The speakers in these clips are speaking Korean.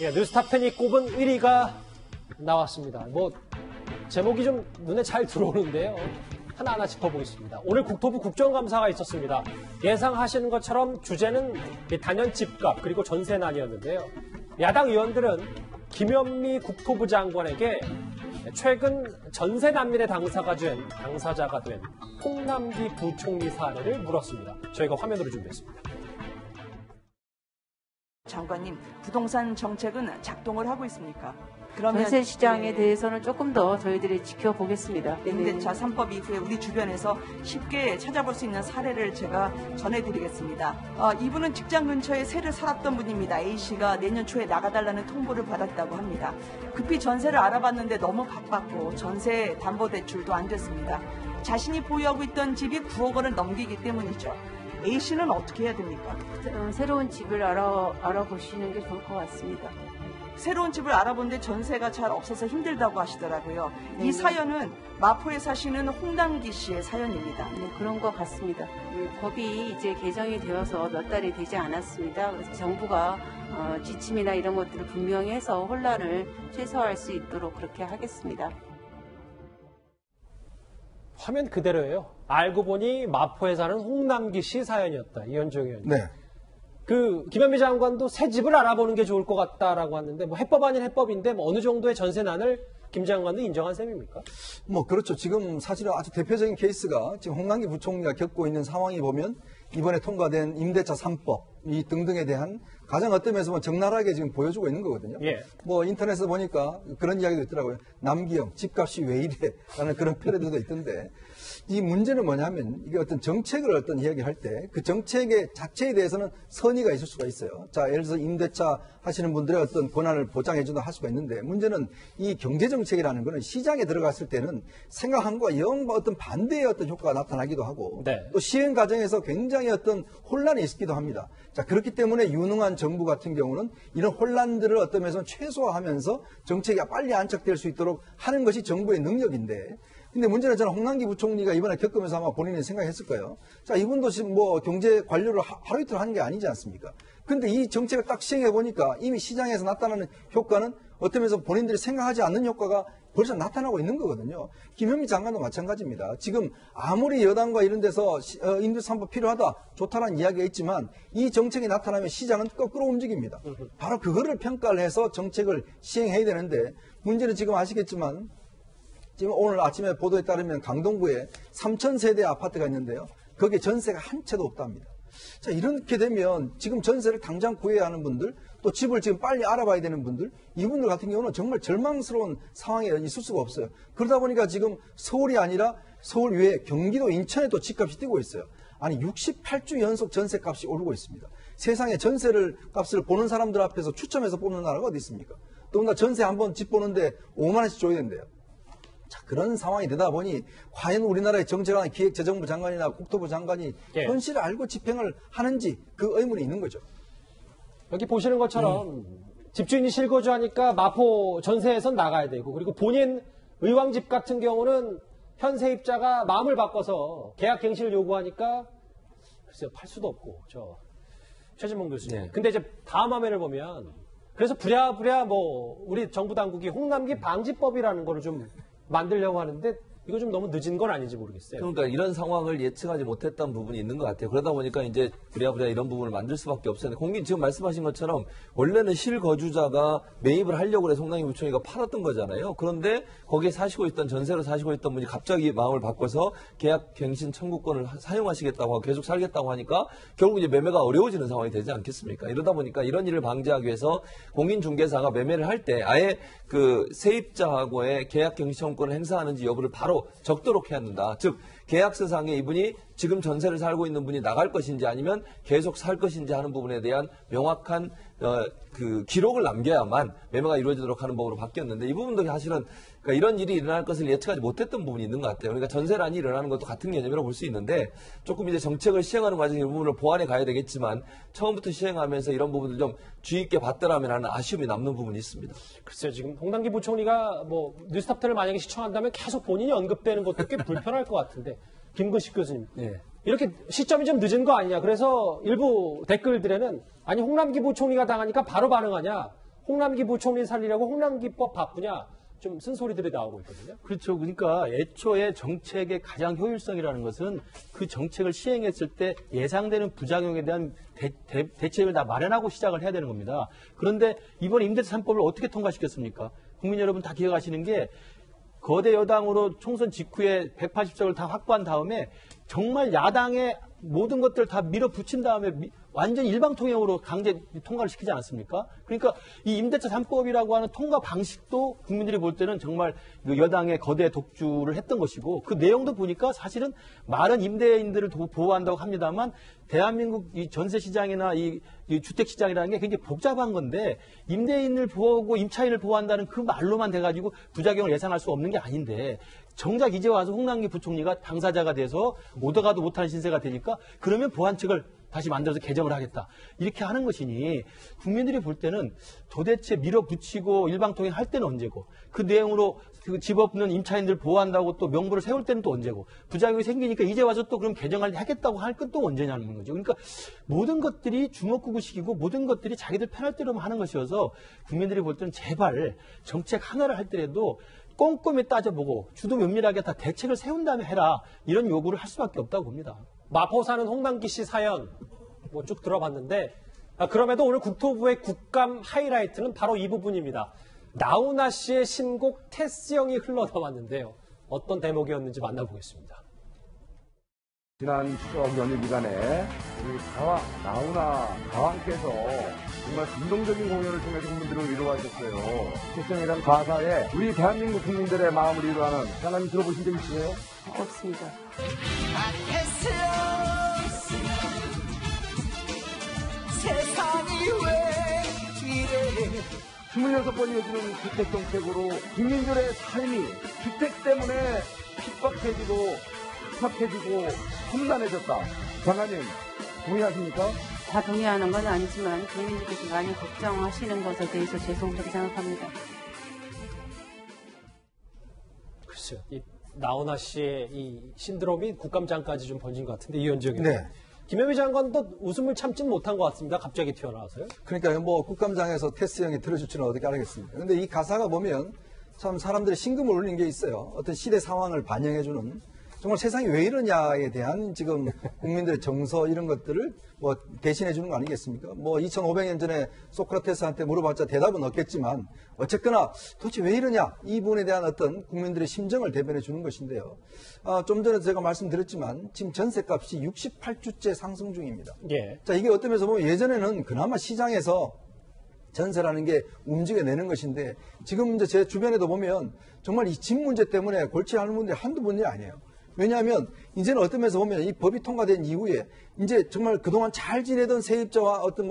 예, 뉴스타팬이 꼽은 1위가 나왔습니다. 뭐 제목이 좀 눈에 잘 들어오는데요. 하나하나 짚어보겠습니다. 오늘 국토부 국정감사가 있었습니다. 예상하시는 것처럼 주제는 단연 집값 그리고 전세난이었는데요. 야당 의원들은 김현미 국토부 장관에게 최근 전세난민의 당사자가 된 홍남기 부총리 사례를 물었습니다. 저희가 화면으로 준비했습니다. 장관님, 부동산 정책은 작동을 하고 있습니까? 그러면 전세 시장에 대해서는 조금 더 저희들이 지켜보겠습니다. 임대차 3법 이후에 우리 주변에서 쉽게 찾아볼 수 있는 사례를 제가 전해드리겠습니다. 이분은 직장 근처에 새를 살았던 분입니다. A씨가 내년 초에 나가달라는 통보를 받았다고 합니다. 급히 전세를 알아봤는데 너무 바빴고 전세 담보대출도 안 됐습니다. 자신이 보유하고 있던 집이 9억 원을 넘기기 때문이죠. A씨는 어떻게 해야 됩니까? 새로운 집을 알아보시는 게 좋을 것 같습니다. 새로운 집을 알아보는데 전세가 잘 없어서 힘들다고 하시더라고요. 네. 이 사연은 마포에 사시는 홍남기 씨의 사연입니다. 네, 그런 것 같습니다. 법이 이제 개정이 되어서 몇 달이 되지 않았습니다. 그래서 정부가 지침이나 이런 것들을 분명히 해서 혼란을 최소화할 수 있도록 그렇게 하겠습니다. 화면 그대로예요. 알고 보니 마포에 사는 홍남기 씨 사연이었다. 이현정 의원님. 네. 김현미 장관도 새 집을 알아보는 게 좋을 것 같다라고 하는데, 뭐 해법 아닌 해법인데, 뭐 어느 정도의 전세난을 김 장관도 인정한 셈입니까? 뭐 그렇죠. 지금 사실은 아주 대표적인 케이스가 지금 홍남기 부총리가 겪고 있는 상황이 보면 이번에 통과된 임대차 3법 이 등등에 대한 가장 어떤 면에서 적나라하게 지금 보여주고 있는 거거든요. 예. 뭐 인터넷에 보니까 그런 이야기도 있더라고요. 남기영 집값이 왜 이래? 라는 그런 패러디도 있던데 이 문제는 뭐냐면 이게 어떤 정책을 어떤 이야기할 때 그 정책의 자체에 대해서는 선의가 있을 수가 있어요. 자, 예를 들어서 임대차 하시는 분들의 어떤 권한을 보장해준다 할 수가 있는데 문제는 이 경제정책이라는 거는 시장에 들어갔을 때는 생각한 것과 영 어떤 반대의 어떤 효과가 나타나기도 하고 네. 또 시행 과정에서 굉장히 어떤 혼란이 있기도 합니다. 자, 그렇기 때문에 유능한 정부 같은 경우는 이런 혼란들을 어떤 면에서는 최소화하면서 정책이 빨리 안착될 수 있도록 하는 것이 정부의 능력인데 근데 문제는 저는 홍남기 부총리가 이번에 겪으면서 아마 본인이 생각했을 거예요. 자, 이분도 지금 뭐 경제 관료를 하루 이틀 하는 게 아니지 않습니까? 근데 이 정책을 딱 시행해 보니까 이미 시장에서 나타나는 효과는 어떤 면에서 본인들이 생각하지 않는 효과가 벌써 나타나고 있는 거거든요. 김현미 장관도 마찬가지입니다. 지금 아무리 여당과 이런 데서 임대차 3법 필요하다, 좋다라는 이야기가 있지만 이 정책이 나타나면 시장은 거꾸로 움직입니다. 바로 그거를 평가를 해서 정책을 시행해야 되는데 문제는 지금 아시겠지만 지금 오늘 아침에 보도에 따르면 강동구에 3,000세대 아파트가 있는데요. 거기에 전세가 한 채도 없답니다. 자, 이렇게 되면 지금 전세를 당장 구해야 하는 분들, 또 집을 지금 빨리 알아봐야 되는 분들, 이분들 같은 경우는 정말 절망스러운 상황에 있을 수가 없어요. 그러다 보니까 지금 서울이 아니라 서울 외에 경기도 인천에도 집값이 뛰고 있어요. 아니 68주 연속 전세값이 오르고 있습니다. 세상에 전세를 값을 보는 사람들 앞에서 추첨해서 뽑는 나라가 어디 있습니까? 더군다나 전세 한번 집 보는데 5만 원씩 줘야 된대요. 자, 그런 상황이 되다 보니 과연 우리나라의 정책하는 기획재정부 장관이나 국토부 장관이 예. 현실을 알고 집행을 하는지 그 의문이 있는 거죠. 여기 보시는 것처럼 집주인이 실거주하니까 마포 전세에선 나가야 되고 그리고 본인 의왕집 같은 경우는 현 세입자가 마음을 바꿔서 계약 갱신을 요구하니까 글쎄요, 팔 수도 없고 최진봉 교수님. 네. 근데 이제 다음 화면을 보면 그래서 부랴부랴 뭐 우리 정부 당국이 홍남기 방지법이라는 거를 좀 만들려고 하는데 이거 좀 너무 늦은 건 아닌지 모르겠어요. 그러니까 이런 상황을 예측하지 못했던 부분이 있는 것 같아요. 그러다 보니까 이제 부랴부랴 이런 부분을 만들 수밖에 없었는데 공긴 지금 말씀하신 것처럼 원래는 실거주자가 매입을 하려고 해서 홍남기 부총리가 팔았던 거잖아요. 그런데 거기에 사시고 있던 전세로 사시고 있던 분이 갑자기 마음을 바꿔서 계약 갱신 청구권을 사용하시겠다고 하고 계속 살겠다고 하니까 결국 이제 매매가 어려워지는 상황이 되지 않겠습니까? 이러다 보니까 이런 일을 방지하기 위해서 공인중개사가 매매를 할 때 아예 그 세입자하고의 계약 갱신 청구권을 행사하는지 여부를 바로 적도록 해야 한다. 즉 계약서상에 이분이 지금 전세를 살고 있는 분이 나갈 것인지 아니면 계속 살 것인지 하는 부분에 대한 명확한 그 기록을 남겨야만 매매가 이루어지도록 하는 법으로 바뀌었는데 이 부분도 사실은 그러니까 이런 일이 일어날 것을 예측하지 못했던 부분이 있는 것 같아요. 그러니까 전세난이 일어나는 것도 같은 개념이라고 볼 수 있는데 조금 이제 정책을 시행하는 과정에 이 부분을 보완해 가야 되겠지만 처음부터 시행하면서 이런 부분을 좀 주의 있게 봤더라면 하는 아쉬움이 남는 부분이 있습니다. 글쎄요, 지금 홍남기 부총리가 뭐 뉴스탑텐을 만약에 시청한다면 계속 본인이 언급되는 것도 꽤 불편할 것 같은데 김근식 교수님. 네. 이렇게 시점이 좀 늦은 거 아니냐. 그래서 일부 댓글들에는 아니 홍남기 부총리가 당하니까 바로 반응하냐. 홍남기 부총리 살리려고 홍남기법 바꾸냐 좀 쓴소리들이 나오고 있거든요. 그렇죠. 그러니까 애초에 정책의 가장 효율성이라는 것은 그 정책을 시행했을 때 예상되는 부작용에 대한 대책을 다 마련하고 시작을 해야 되는 겁니다. 그런데 이번 임대차 3법을 어떻게 통과시켰습니까? 국민 여러분 다 기억하시는 게 거대 여당으로 총선 직후에 180석을 다 확보한 다음에 정말 야당의 모든 것들을 다 밀어붙인 다음에 완전 일방통행으로 강제 통과를 시키지 않았습니까? 그러니까 이 임대차 3법이라고 하는 통과 방식도 국민들이 볼 때는 정말 여당의 거대 독주를 했던 것이고 그 내용도 보니까 사실은 많은 임대인들을 보호한다고 합니다만 대한민국 이 전세 시장이나 이 주택 시장이라는 게 굉장히 복잡한 건데 임대인을 보호하고 임차인을 보호한다는 그 말로만 돼가지고 부작용을 예상할 수 없는 게 아닌데 정작 이제 와서 홍남기 부총리가 당사자가 돼서 오더가도 못하는 신세가 되니까 그러면 보완책을 다시 만들어서 개정을 하겠다. 이렇게 하는 것이니 국민들이 볼 때는 도대체 밀어붙이고 일방통행 할 때는 언제고 그 내용으로 그 집 없는 임차인들 보호한다고 또 명부를 세울 때는 또 언제고 부작용이 생기니까 이제 와서 또 그럼 개정을 하겠다고 할 건 또 언제냐는 거죠. 그러니까 모든 것들이 주먹구구식이고 모든 것들이 자기들 편할 대로만 하는 것이어서 국민들이 볼 때는 제발 정책 하나를 할 때라도 꼼꼼히 따져보고 주도 면밀하게 다 대책을 세운 다음에 해라. 이런 요구를 할 수밖에 없다고 봅니다. 마포 사는 홍남기 씨 사연 뭐 쭉 들어봤는데 그럼에도 오늘 국토부의 국감 하이라이트는 바로 이 부분입니다. 나훈아 씨의 신곡 테스형이 흘러나왔는데요. 어떤 대목이었는지 만나보겠습니다. 지난 추석 연휴 기간에 우리 나훈아 가왕께서 정말 감동적인 공연을 통해서 국민들을 위로하셨어요. 테스형이라는 가사에 우리 대한민국 국민들의 마음을 위로하는 하나님 들어보신 적 있으세요? 없습니다. 세상이 왜 이래 26번 이어지는 주택정책으로 국민들의 삶이 주택 때문에 핍박해지고 팍팍해지고 험난해졌다. 장관님 동의하십니까? 다 동의하는 건 아니지만 국민들께서 많이 걱정하시는 것에 대해서 죄송하게 생각합니다. 글쎄요. 이 나훈아 씨의 이 신드롬이 국감장까지 좀 번진 것 같은데 이현지역에. 네. 김현미 장관도 웃음을 참지는 못한 것 같습니다. 갑자기 튀어나와서요. 그러니까 뭐 국감장에서 테스 형이 들어줄지는 어떻게 알겠습니까? 근데 이 가사가 보면 참 사람들이 심금을 울리는 게 있어요. 어떤 시대 상황을 반영해주는 정말 세상이 왜 이러냐에 대한 지금 국민들의 정서 이런 것들을 뭐 대신해 주는 거 아니겠습니까? 뭐 2500년 전에 소크라테스한테 물어봤자 대답은 없겠지만 어쨌거나 도대체 왜 이러냐 이 부분에 대한 어떤 국민들의 심정을 대변해 주는 것인데요. 좀 전에 제가 말씀드렸지만 지금 전세값이 68주째 상승 중입니다. 예. 자, 이게 어떤 면에서 보면 예전에는 그나마 시장에서 전세라는 게 움직여내는 것인데 지금 이제 제 주변에도 보면 정말 이 집 문제 때문에 골치하는 분들이 한두 분이 아니에요. 왜냐하면 이제는 어떤 면에서 보면 이 법이 통과된 이후에 이제 정말 그동안 잘 지내던 세입자와 어떤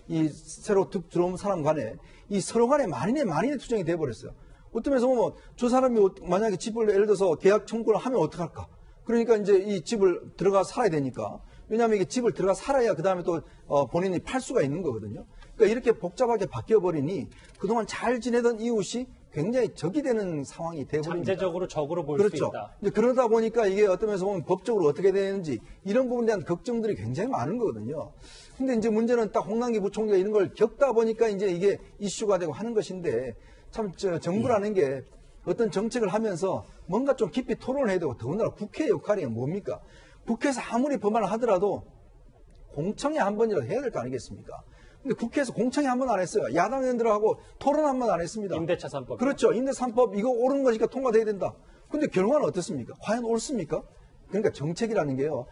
이 새로 들어온 사람 간에 이 서로 간에 만인의 투정이 돼버렸어요. 어떤 면에서 보면 저 사람이 만약에 집을 예를 들어서 계약 청구를 하면 어떡할까? 그러니까 이제 이 집을 들어가 살아야 되니까. 왜냐하면 이게 집을 들어가 살아야 그 다음에 또 본인이 팔 수가 있는 거거든요. 그러니까 이렇게 복잡하게 바뀌어버리니 그동안 잘 지내던 이웃이 굉장히 적이 되는 상황이 되어버립니다. 잠재적으로 적으로 볼 수 그렇죠. 있다. 이제 그러다 보니까 이게 어떤 면에서 보면 법적으로 어떻게 되는지 이런 부분에 대한 걱정들이 굉장히 많은 거거든요. 근데 이제 문제는 딱 홍남기 부총리가 이런 걸 겪다 보니까 이제 이게 이슈가 되고 하는 것인데 참 정부라는 게 어떤 정책을 하면서 뭔가 좀 깊이 토론을 해야 되고 더군다나 국회 역할이 뭡니까? 국회에서 아무리 법안을 하더라도 공청회 한 번이라도 해야 될 거 아니겠습니까? 근데 국회에서 공청회 한 번 안 했어요. 야당 의원들하고 토론 한 번 안 했습니다. 임대차 3법. 그렇죠. 임대차 3법 이거 옳은 것이니까 통과돼야 된다. 근데 결과는 어떻습니까? 과연 옳습니까? 그러니까 정책이라는 게요.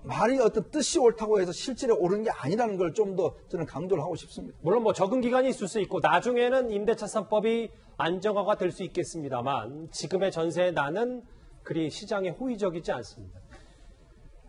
말이 어떤 뜻이 옳다고 해서 실질에 옳은 게 아니라는 걸 좀 더 저는 강조를 하고 싶습니다. 물론 뭐 적응 기간이 있을 수 있고 나중에는 임대차 3법이 안정화가 될 수 있겠습니다만 지금의 전세난은 그리 시장에 호의적이지 않습니다.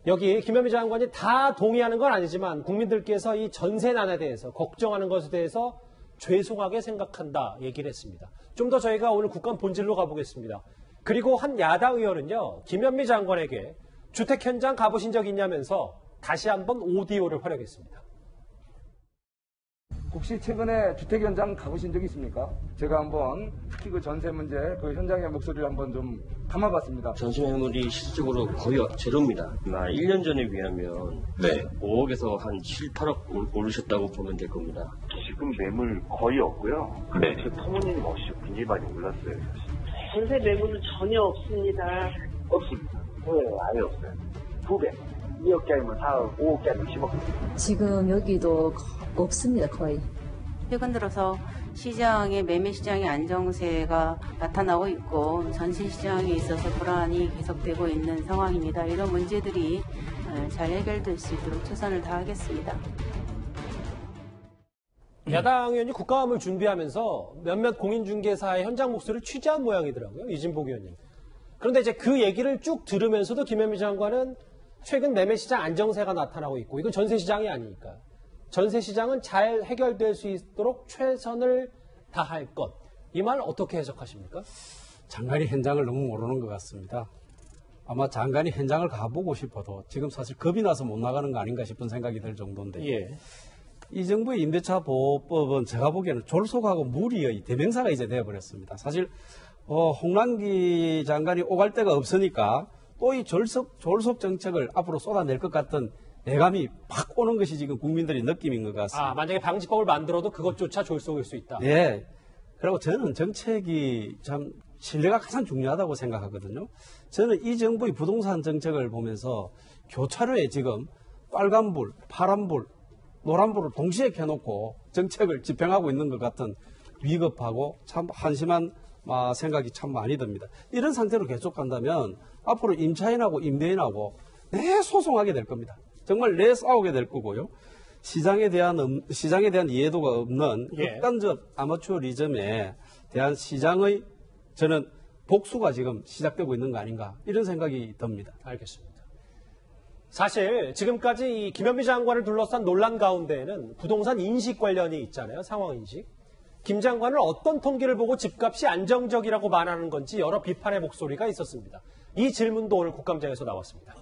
여기 김현미 장관이 다 동의하는 건 아니지만 국민들께서 이 전세난에 대해서 걱정하는 것에 대해서 죄송하게 생각한다 얘기를 했습니다. 좀 더 저희가 오늘 국감 본질로 가보겠습니다. 그리고 한 야당 의원은요. 김현미 장관에게 주택 현장 가보신 적 있냐면서 다시 한번 오디오를 활용했습니다. 혹시 최근에 주택 현장 가보신 적 있습니까? 제가 한번 특히 그 전세 문제 그 현장의 목소리를 한번 좀 담아봤습니다. 전세 매물이 실질적으로 거의 제로입니다. 1년 전에 비하면 5억에서 한 7, 8억 오르셨다고 보면 될 겁니다. 지금 매물 거의 없고요. 제 터무님 없이 굉장히 많이 올랐어요. 전세 매물은 전혀 없습니다. 없습니다. 아예 없어요. 2배. 2억짜리면 4억, 5억짜리면 10억. 지금 여기도 없습니다, 거의. 최근 들어서 시장의 매매 시장의 안정세가 나타나고 있고 전세 시장에 있어서 불안이 계속되고 있는 상황입니다. 이런 문제들이 잘 해결될 수 있도록 최선을 다하겠습니다. 야당 의원이 국감을 준비하면서 몇몇 공인중개사의 현장 목소리를 취재한 모양이더라고요. 이진복 의원님. 그런데 이제 그 얘기를 쭉 들으면서도 김현미 장관은 최근 매매 시장 안정세가 나타나고 있고 이건 전세 시장이 아니니까. 전세 시장은 잘 해결될 수 있도록 최선을 다할 것. 이 말 어떻게 해석하십니까? 장관이 현장을 너무 모르는 것 같습니다. 아마 장관이 현장을 가보고 싶어도 지금 사실 겁이 나서 못 나가는 거 아닌가 싶은 생각이 들 정도인데 예. 이 정부의 임대차 보호법은 제가 보기에는 졸속하고 무리의 대명사가 이제 되어버렸습니다. 사실 홍남기 장관이 오갈 데가 없으니까 또 이 졸속 정책을 앞으로 쏟아낼 것 같은 예감이 팍 오는 것이 지금 국민들의 느낌인 것 같습니다. 만약에 방지법을 만들어도 그것조차 졸속일 수 있다. 네. 그리고 저는 정책이 참 신뢰가 가장 중요하다고 생각하거든요. 저는 이 정부의 부동산 정책을 보면서 교차로에 지금 빨간불, 파란불, 노란불을 동시에 켜놓고 정책을 집행하고 있는 것 같은 위급하고 참 한심한 생각이 참 많이 듭니다. 이런 상태로 계속 간다면 앞으로 임차인하고 임대인하고 내 소송하게 될 겁니다. 정말 내 싸우게 될 거고요. 시장에 대한 이해도가 없는 극단적 아마추어리즘에 대한 시장의 저는 복수가 지금 시작되고 있는 거 아닌가 이런 생각이 듭니다. 알겠습니다. 사실 지금까지 이 김현미 장관을 둘러싼 논란 가운데에는 부동산 인식 관련이 있잖아요. 상황 인식. 김 장관은 어떤 통계를 보고 집값이 안정적이라고 말하는 건지 여러 비판의 목소리가 있었습니다. 이 질문도 오늘 국감장에서 나왔습니다.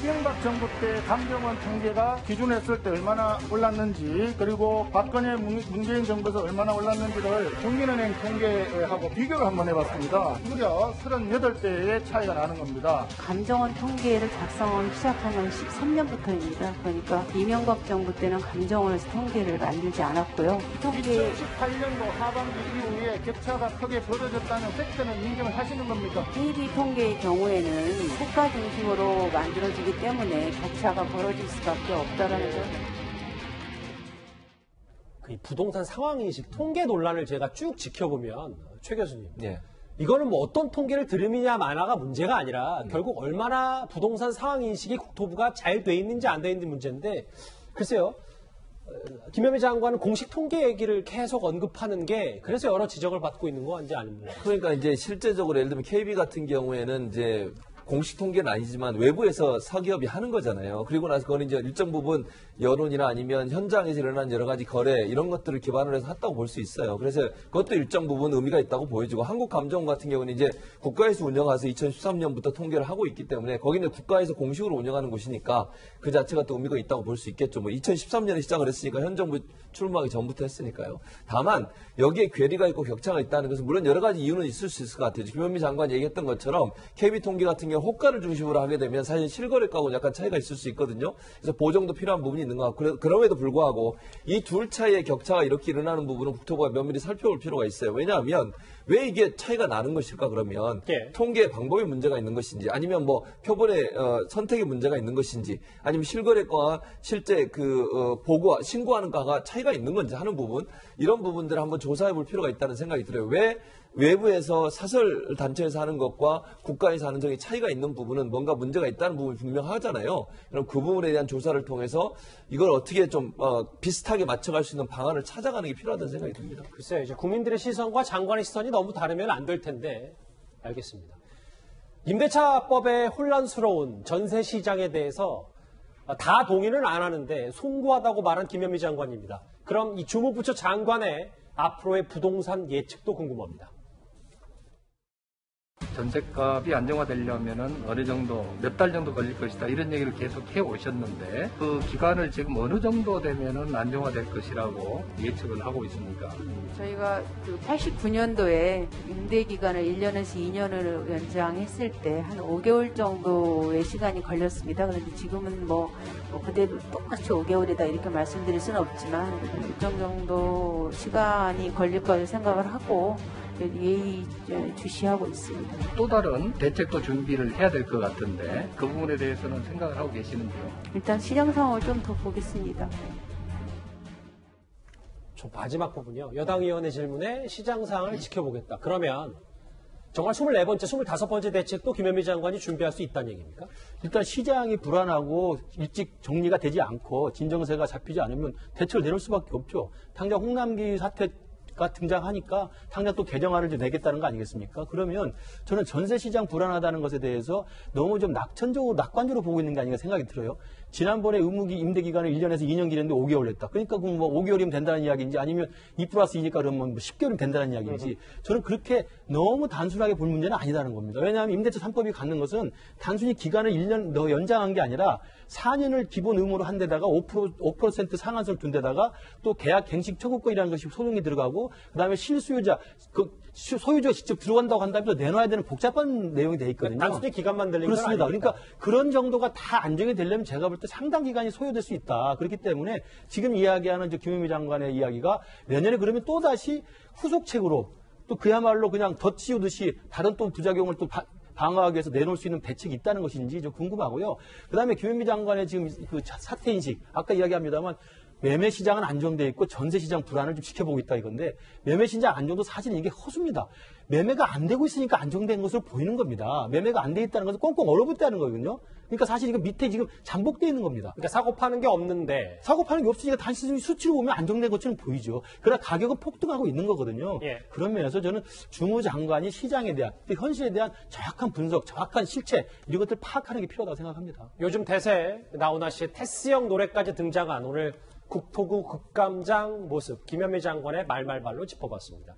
이명박 정부 때 감정원 통계가 기준했을 때 얼마나 올랐는지 그리고 박근혜 문재인 정부에서 얼마나 올랐는지를 국민은행 통계하고 비교를 한번 해봤습니다. 무려 38배의 차이가 나는 겁니다. 감정원 통계를 작성하기 시작한 건 13년부터입니다. 그러니까 이명박 정부 때는 감정원에서 통계를 만들지 않았고요. 2018년도 하반기 이후에 격차가 크게 벌어졌다는 팩트는 인정을 하시는 겁니까? KB 통계의 경우에는 국가 중심으로 만들어지기 때문에 격차가 벌어질 수밖에 없다라는 점. 그 부동산 상황인식 통계 논란을 제가 쭉 지켜보면 최 교수님, 예. 이거는 뭐 어떤 통계를 들으느냐 마나가 문제가 아니라 결국 얼마나 부동산 상황인식이 국토부가 잘 돼 있는지 안 돼 있는지 문제인데 글쎄요. 김현미 장관은 공식 통계 얘기를 계속 언급하는 게 그래서 여러 지적을 받고 있는 건지 아닙니까? 그러니까 이제 실제적으로 예를 들면 KB 같은 경우에는 이제 공식 통계는 아니지만 외부에서 사기업이 하는 거잖아요. 그리고 나서 그거는 이제 일정 부분 여론이나 아니면 현장에서 일어난 여러 가지 거래 이런 것들을 기반으로 해서 했다고 볼 수 있어요. 그래서 그것도 일정 부분 의미가 있다고 보여지고 한국감정원 같은 경우는 이제 국가에서 운영해서 2013년부터 통계를 하고 있기 때문에 거기는 국가에서 공식으로 운영하는 곳이니까 그 자체가 또 의미가 있다고 볼 수 있겠죠. 뭐 2013년에 시작을 했으니까 현 정부 출범하기 전부터 했으니까요. 다만 여기에 괴리가 있고 격차가 있다는 것은 물론 여러 가지 이유는 있을 수 있을 것 같아요. 김현미 장관이 얘기했던 것처럼 KB 통계 같은 경우 호가를 중심으로 하게 되면 사실 실거래가하고는 약간 차이가 있을 수 있거든요. 그래서 보정도 필요한 부분이 있는 것 같고 그럼에도 불구하고 이 둘 차이의 격차가 이렇게 일어나는 부분은 국토부가 면밀히 살펴볼 필요가 있어요. 왜냐하면 왜 이게 차이가 나는 것일까 그러면 통계 방법에 문제가 있는 것인지 아니면 뭐 표본의 선택에 문제가 있는 것인지 아니면 실거래가와 실제 보고 신고하는 가가 차이가 있는 건지 하는 부분 이런 부분들을 한번 조사해 볼 필요가 있다는 생각이 들어요. 왜 외부에서 사설 단체에서 하는 것과 국가에서 하는 점이 차이가 있는 부분은 뭔가 문제가 있다는 부분이 분명하잖아요. 그럼 그 부분에 대한 조사를 통해서 이걸 어떻게 좀 비슷하게 맞춰갈 수 있는 방안을 찾아가는 게 필요하다는 생각이 듭니다. 글쎄요. 이제 국민들의 시선과 장관의 시선이 너무 다르면 안 될 텐데 알겠습니다. 임대차법의 혼란스러운 전세 시장에 대해서 다 동의는 안 하는데 송구하다고 말한 김현미 장관입니다. 그럼 이 주무부처 장관의 앞으로의 부동산 예측도 궁금합니다. 전셋값이 안정화되려면은 어느 정도 몇 달 정도 걸릴 것이다 이런 얘기를 계속 해 오셨는데 그 기간을 지금 어느 정도 되면은 안정화될 것이라고 예측을 하고 있습니까? 저희가 그 89년도에 임대 기간을 1년에서 2년으로 연장했을 때 한 5개월 정도의 시간이 걸렸습니다. 그런데 지금은 그대로 똑같이 5개월이다 이렇게 말씀드릴 수는 없지만 일정 정도 시간이 걸릴 거라고 생각을 하고 예의주시하고 있습니다. 또 다른 대책도 준비를 해야 될 것 같은데 그 부분에 대해서는 생각을 하고 계시는지요? 일단 시장 상황을 좀 더 보겠습니다. 마지막 부분이요. 여당 의원의 질문에 시장 상황을 지켜보겠다. 그러면 정말 24번째, 25번째 대책도 김현미 장관이 준비할 수 있다는 얘기입니까? 일단 시장이 불안하고 일찍 정리가 되지 않고 진정세가 잡히지 않으면 대책을 내놓을 수밖에 없죠. 당장 홍남기 사태가 등장하니까 당장 또 개정안을 내겠다는 거 아니겠습니까? 그러면 저는 전세 시장 불안하다는 것에 대해서 너무 좀 낙관적으로 보고 있는 게 아닌가 생각이 들어요. 지난번에 의무기 임대 기간을 1년에서 2년 기했는데 5개월 했다. 그러니까 5개월이면 된다는 이야기인지 아니면 2+2니까 그러면 10개월이면 된다는 이야기인지 저는 그렇게 너무 단순하게 볼 문제는 아니다는 겁니다. 왜냐하면 임대차 3법이 갖는 것은 단순히 기간을 1년 더 연장한 게 아니라 4년을 기본 의무로 한 데다가 5% 상한선을 둔 데다가 또 계약 갱식 청구권이라는 것이 소송이 들어가고 그다음에 실수요자 소유주가 직접 들어간다고 한다면 내놔야 되는 복잡한 내용이 돼 있거든요. 단순히 기간만 들린 건 그렇습니다. 아닙니다. 그러니까 그런 정도가 다 안정이 되려면 제가 볼 때 상당 기간이 소요될 수 있다. 그렇기 때문에 지금 이야기하는 김현미 장관의 이야기가 내년에 그러면 또 다시 후속책으로 또 그야말로 그냥 덧씌우듯이 다른 또 부작용을 또 방어하기 위해서 내놓을 수 있는 대책이 있다는 것인지 좀 궁금하고요. 그다음에 김현미 장관의 지금 그 사태 인식 아까 이야기합니다만. 매매 시장은 안정돼 있고 전세 시장 불안을 좀 지켜보고 있다 이건데 매매 시장 안정도 사실 이게 허수입니다. 매매가 안 되고 있으니까 안정된 것으로 보이는 겁니다. 매매가 안 돼 있다는 것은 꽁꽁 얼어붙다는 거거든요. 그러니까 사실 이거 밑에 지금 잠복돼 있는 겁니다. 그러니까 사고 파는 게 없는데 사고 파는 게 없으니까 단순히 수치로 보면 안정된 것처럼 보이죠. 그러나 가격은 폭등하고 있는 거거든요. 예. 그런 면에서 저는 주무장관이 시장에 대한 현실에 대한 정확한 분석, 정확한 실체 이런 것들 파악하는 게 필요하다고 생각합니다. 요즘 대세 나훈아 씨의 테스형 노래까지 등장한 오늘 국토부 국감장 모습 김현미 장관의 말말말로 짚어봤습니다.